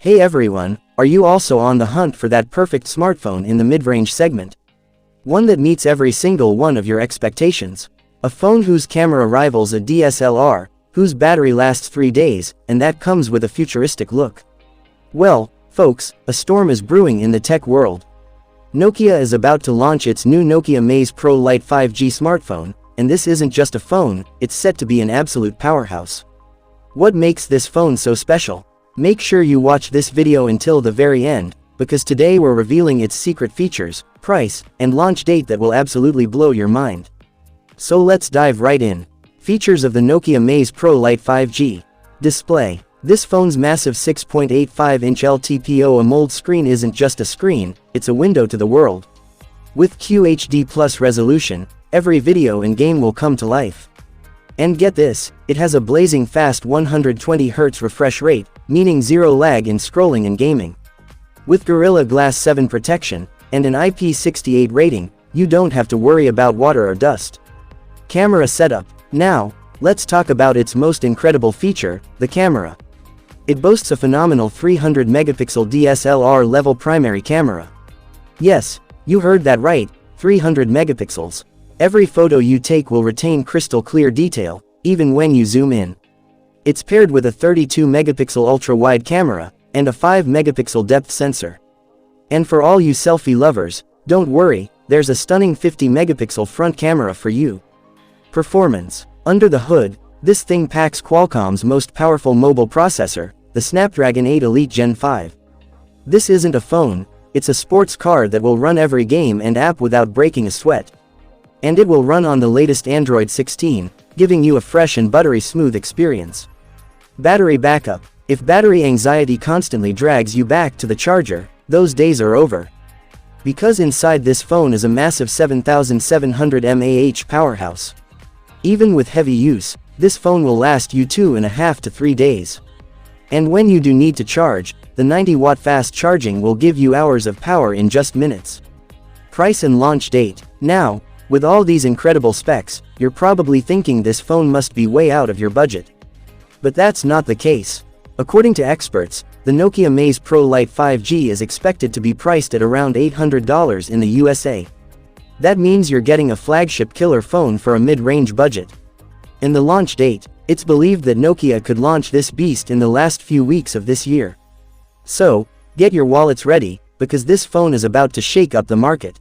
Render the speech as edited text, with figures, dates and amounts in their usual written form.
Hey everyone, are you also on the hunt for that perfect smartphone in the mid-range segment? One that meets every single one of your expectations. A phone whose camera rivals a DSLR, whose battery lasts 3 days, and that comes with a futuristic look. Well, folks, a storm is brewing in the tech world. Nokia is about to launch its new Nokia Maze Pro Lite 5G smartphone, and this isn't just a phone, it's set to be an absolute powerhouse. What makes this phone so special? Make sure you watch this video until the very end, because today we're revealing its secret features, price, and launch date that will absolutely blow your mind. So let's dive right in. Features of the Nokia Maze Pro Lite 5G. Display. This phone's massive 6.85-inch LTPO AMOLED screen isn't just a screen, it's a window to the world. With QHD+ resolution, every video and game will come to life. And get this, it has a blazing fast 120Hz refresh rate, meaning zero lag in scrolling and gaming. With Gorilla Glass 7 protection, and an IP68 rating, you don't have to worry about water or dust. Camera setup. Now, let's talk about its most incredible feature, the camera. It boasts a phenomenal 300-megapixel DSLR level primary camera. Yes, you heard that right, 300 megapixels. Every photo you take will retain crystal clear detail, even when you zoom in. It's paired with a 32-megapixel ultra-wide camera, and a 5-megapixel depth sensor. And for all you selfie lovers, don't worry, there's a stunning 50-megapixel front camera for you. Performance. Under the hood, this thing packs Qualcomm's most powerful mobile processor, the Snapdragon 8 Elite Gen 5. This isn't a phone, it's a sports car that will run every game and app without breaking a sweat. And it will run on the latest Android 16, giving you a fresh and buttery smooth experience. Battery backup. If battery anxiety constantly drags you back to the charger, those days are over. Because inside this phone is a massive 7700 mAh powerhouse. Even with heavy use, this phone will last you 2.5 to 3 days. And when you do need to charge, the 90-watt fast charging will give you hours of power in just minutes. Price and launch date. Now, with all these incredible specs, you're probably thinking this phone must be way out of your budget. But that's not the case. According to experts, the Nokia Maze Pro Lite 5G is expected to be priced at around $800 in the USA. That means you're getting a flagship killer phone for a mid-range budget. In the launch date, it's believed that Nokia could launch this beast in the last few weeks of this year. So, get your wallets ready, because this phone is about to shake up the market.